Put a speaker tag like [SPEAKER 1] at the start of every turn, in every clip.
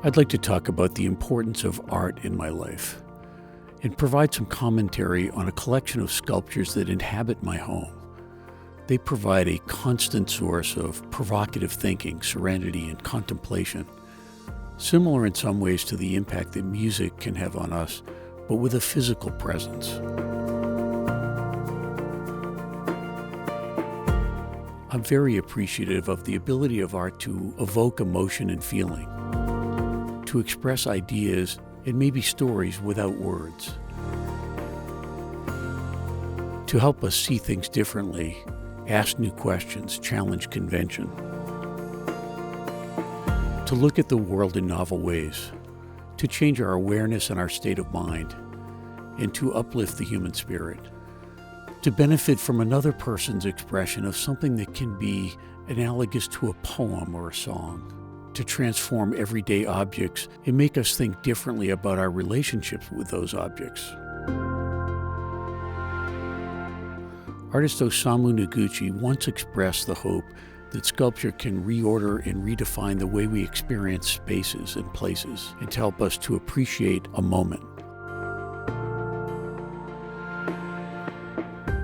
[SPEAKER 1] I'd like to talk about the importance of art in my life and provide some commentary on a collection of sculptures that inhabit my home. They provide a constant source of provocative thinking, serenity, and contemplation, similar in some ways to the impact that music can have on us, but with a physical presence. I'm very appreciative of the ability of art to evoke emotion and feeling, to express ideas and maybe stories without words, to help us see things differently, ask new questions, challenge convention, to look at the world in novel ways, to change our awareness and our state of mind, and to uplift the human spirit, to benefit from another person's expression of something that can be analogous to a poem or a song, to transform everyday objects and make us think differently about our relationships with those objects. Artist Osamu Noguchi once expressed the hope that sculpture can reorder and redefine the way we experience spaces and places, and to help us to appreciate a moment.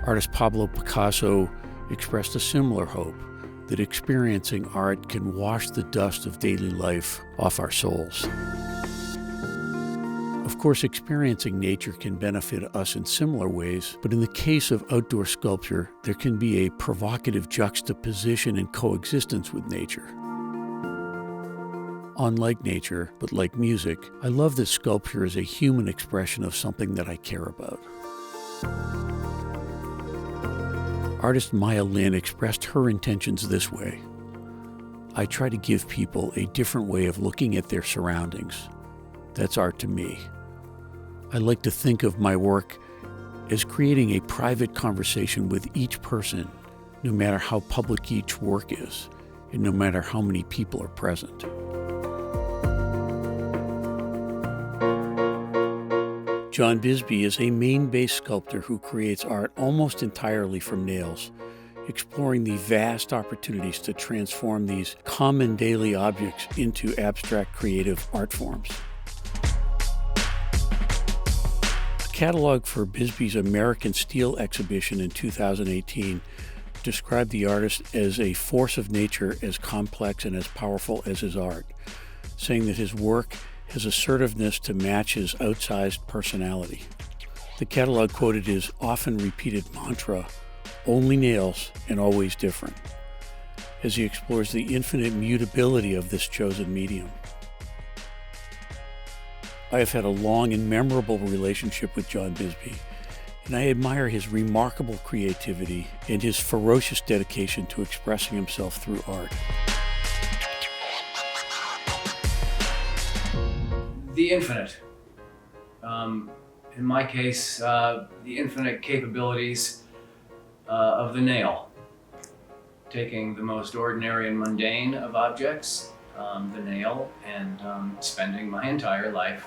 [SPEAKER 1] Artist Pablo Picasso expressed a similar hope that experiencing art can wash the dust of daily life off our souls. Of course, experiencing nature can benefit us in similar ways, but in the case of outdoor sculpture, there can be a provocative juxtaposition and coexistence with nature. Unlike nature, but like music, I love that sculpture is a human expression of something that I care about. Artist Maya Lin expressed her intentions this way: I try to give people a different way of looking at their surroundings. That's art to me. I like to think of my work as creating a private conversation with each person, no matter how public each work is, and no matter how many people are present. John Bisbee is a Maine-based sculptor who creates art almost entirely from nails, exploring the vast opportunities to transform these common daily objects into abstract creative art forms. A catalog for Bisbee's American Steel exhibition in 2018 described the artist as a force of nature as complex and as powerful as his art, saying that his work his assertiveness to match his outsized personality. The catalog quoted his often repeated mantra, "Only nails and always different," as he explores the infinite mutability of this chosen medium. I have had a long and memorable relationship with John Bisbee, and I admire his remarkable creativity and his ferocious dedication to expressing himself through art.
[SPEAKER 2] The infinite. In my case, the infinite capabilities of the nail. Taking the most ordinary and mundane of objects, the nail, and spending my entire life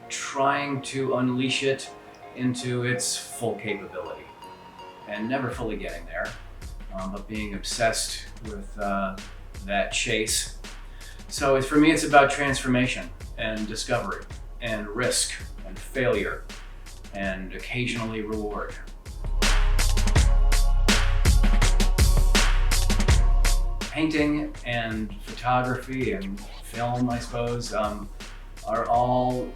[SPEAKER 2] trying to unleash it into its full capability. And never fully getting there, but being obsessed with that chase. So for me, it's about transformation and discovery and risk and failure and occasionally reward. Painting and photography and film, I suppose, are all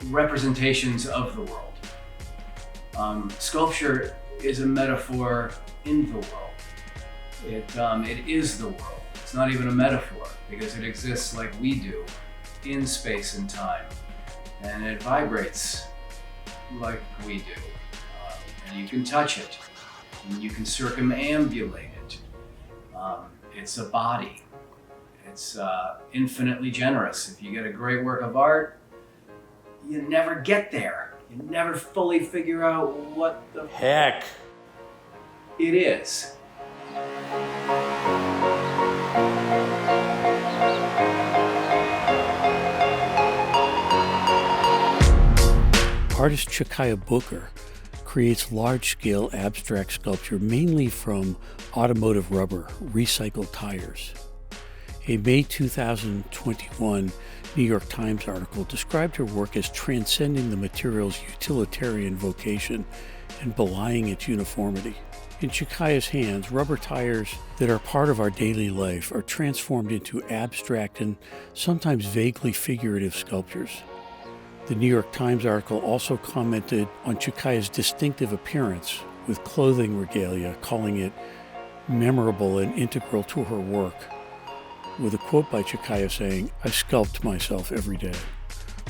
[SPEAKER 2] representations of the world. Sculpture is a metaphor in the world. It is the world. It's not even a metaphor, because it exists like we do, in space and time. And it vibrates like we do. And you can touch it, and you can circumambulate it. It's a body. It's infinitely generous. If you get a great work of art, you never get there. You never fully figure out what the
[SPEAKER 1] heck
[SPEAKER 2] it is.
[SPEAKER 1] Artist Chakaia Booker creates large-scale abstract sculpture mainly from automotive rubber, recycled tires. A May 2021 New York Times article described her work as transcending the material's utilitarian vocation and belying its uniformity. In Chakaia's hands, rubber tires that are part of our daily life are transformed into abstract and sometimes vaguely figurative sculptures. The New York Times article also commented on Chakaia's distinctive appearance with clothing regalia, calling it memorable and integral to her work, with a quote by Chakaia saying, "I sculpt myself every day."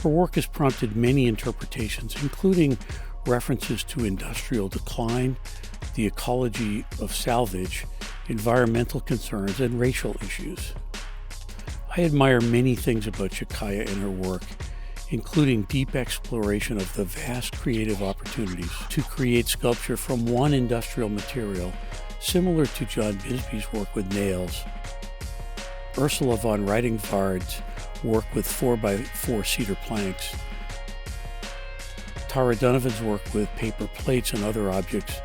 [SPEAKER 1] Her work has prompted many interpretations, including references to industrial decline, the ecology of salvage, environmental concerns, and racial issues. I admire many things about Chakaia and her work, including deep exploration of the vast creative opportunities to create sculpture from one industrial material, similar to John Bisbee's work with nails, Ursula von Rydingsvard's work with 4x4 cedar planks, Tara Donovan's work with paper plates and other objects,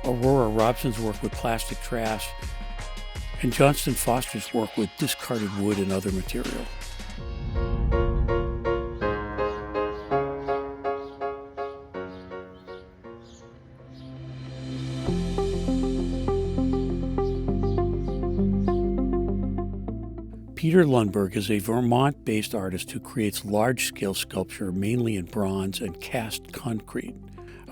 [SPEAKER 1] Aurora Robson's work with plastic trash, and Johnston Foster's work with discarded wood and other material. Peter Lundberg is a Vermont-based artist who creates large-scale sculpture mainly in bronze and cast concrete.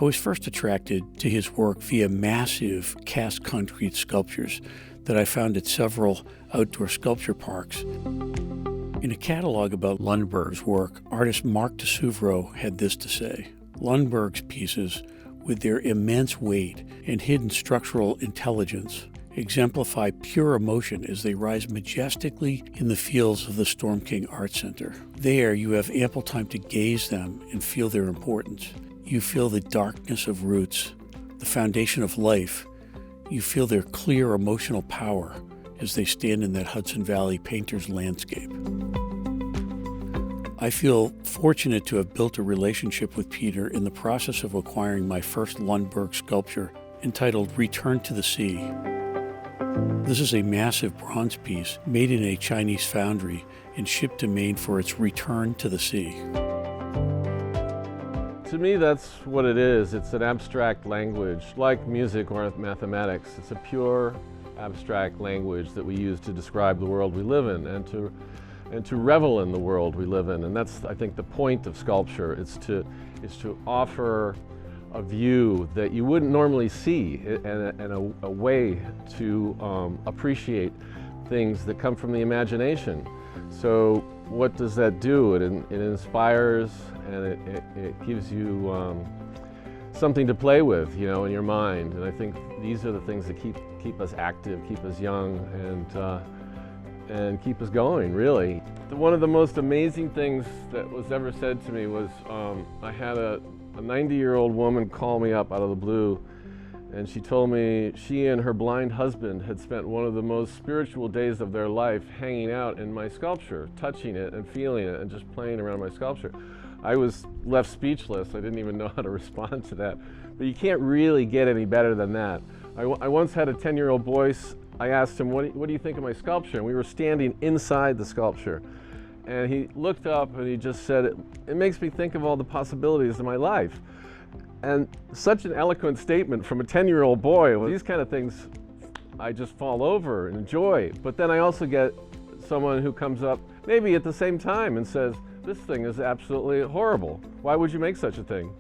[SPEAKER 1] I was first attracted to his work via massive cast concrete sculptures that I found at several outdoor sculpture parks. In a catalog about Lundberg's work, artist Mark DeSuvro had this to say: "Lundberg's pieces, with their immense weight and hidden structural intelligence, exemplify pure emotion as they rise majestically in the fields of the Storm King Art Center. There you have ample time to gaze them and feel their importance. You feel the darkness of roots, the foundation of life. You feel their clear emotional power as they stand in that Hudson Valley painter's landscape." I feel fortunate to have built a relationship with Peter in the process of acquiring my first Lundberg sculpture entitled Return to the Sea. This is a massive bronze piece made in a Chinese foundry and shipped to Maine for its return to the sea.
[SPEAKER 3] To me, that's what it is. It's an abstract language, like music or mathematics. It's a pure abstract language that we use to describe the world we live in and to revel in the world we live in. And that's, I think, the point of sculpture. Is to offer a view that you wouldn't normally see and a way to appreciate things that come from the imagination. So what does that do? It inspires, and it gives you something to play with, in your mind. And I think these are the things that keep us active, keep us young, and keep us going, really. One of the most amazing things that was ever said to me was I had a 90-year-old woman call me up out of the blue, and she told me she and her blind husband had spent one of the most spiritual days of their life hanging out in my sculpture, touching it and feeling it and just playing around my sculpture. I was left speechless. I didn't even know how to respond to that. But you can't really get any better than that. I once had a 10-year-old boy. I asked him, what do you think of my sculpture? And we were standing inside the sculpture. And he looked up and he just said, it makes me think of all the possibilities of my life. And such an eloquent statement from a 10-year-old boy. Well, these kind of things I just fall over and enjoy. But then I also get someone who comes up maybe at the same time and says, this thing is absolutely horrible. Why would you make such a thing?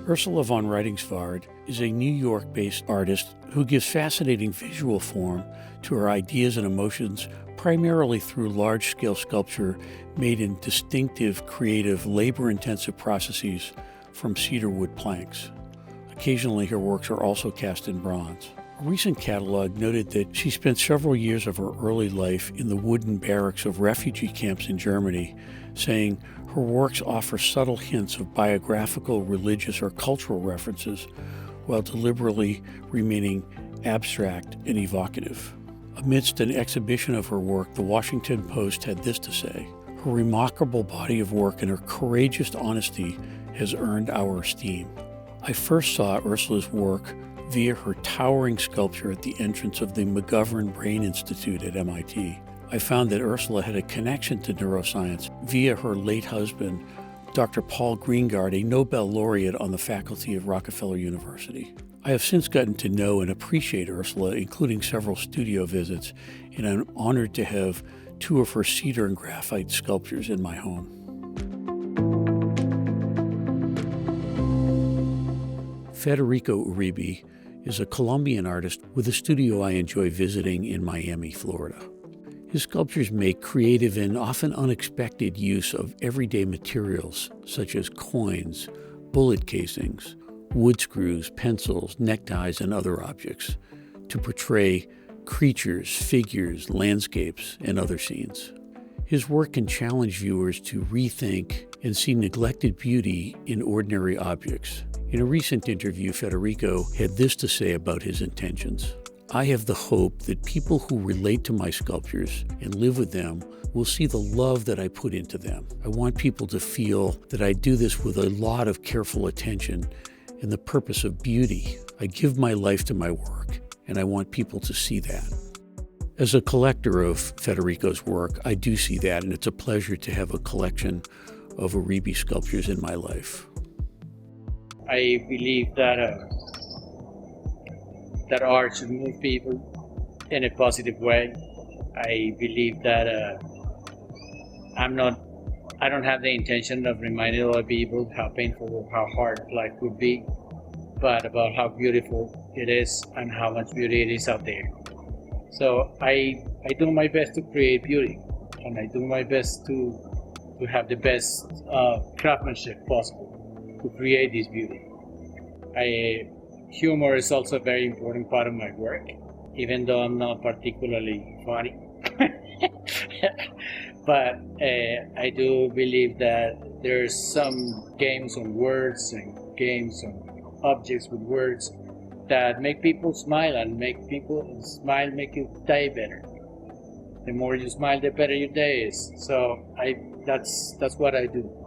[SPEAKER 1] Ursula von Rydingsvard is a New York-based artist who gives fascinating visual form to her ideas and emotions primarily through large-scale sculpture made in distinctive, creative, labor-intensive processes from cedar wood planks. Occasionally, her works are also cast in bronze. A recent catalog noted that she spent several years of her early life in the wooden barracks of refugee camps in Germany, saying her works offer subtle hints of biographical, religious, or cultural references while deliberately remaining abstract and evocative. Amidst an exhibition of her work, the Washington Post had this to say: Her remarkable body of work and her courageous honesty has earned our esteem. I first saw Ursula's work via her towering sculpture at the entrance of the McGovern Brain Institute at MIT. I found that Ursula had a connection to neuroscience via her late husband, Dr. Paul Greengard, a Nobel laureate on the faculty of Rockefeller University. I have since gotten to know and appreciate Ursula, including several studio visits, and I'm honored to have 2 of her cedar and graphite sculptures in my home. Federico Uribe is a Colombian artist with a studio I enjoy visiting in Miami, Florida. His sculptures make creative and often unexpected use of everyday materials such as coins, bullet casings, wood screws, pencils, neckties, and other objects to portray creatures, figures, landscapes, and other scenes. His work can challenge viewers to rethink and see neglected beauty in ordinary objects. In a recent interview, Federico had this to say about his intentions. I have the hope that people who relate to my sculptures and live with them will see the love that I put into them. I want people to feel that I do this with a lot of careful attention and the purpose of beauty. I give my life to my work, and I want people to see that. As a collector of Federico's work, I do see that, and it's a pleasure to have a collection of Uribe sculptures in my life.
[SPEAKER 4] I believe that that art should move people in a positive way. I believe that I don't have the intention of reminding other people how painful or how hard life could be, but about how beautiful it is and how much beauty it is out there. So I do my best to create beauty, and I do my best to have the best craftsmanship possible to create this beauty. Humor is also a very important part of my work, even though I'm not particularly funny. But I do believe that there's some games on words and games on objects with words that make people smile, and make people smile make your day better. The more you smile, the better your day is. So that's what I do.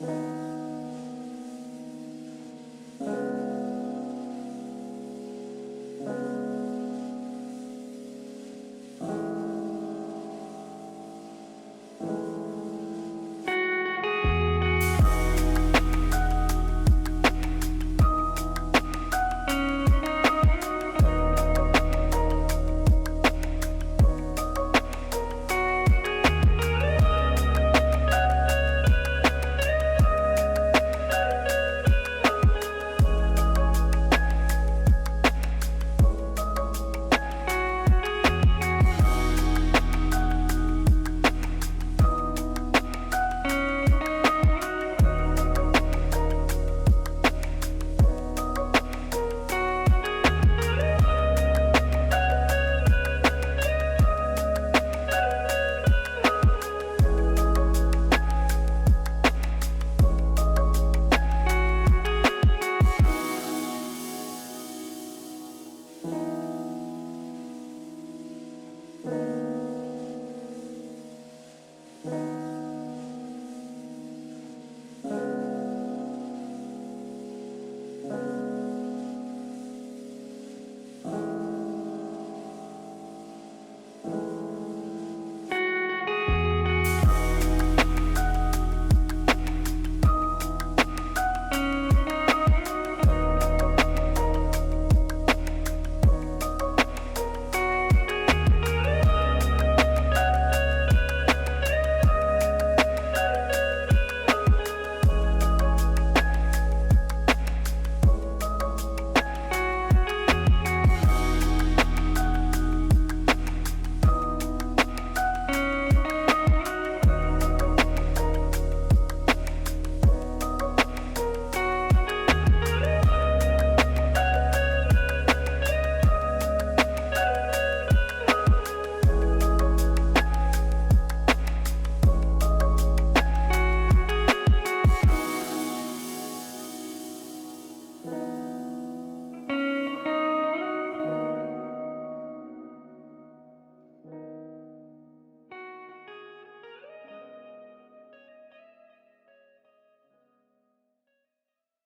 [SPEAKER 2] you.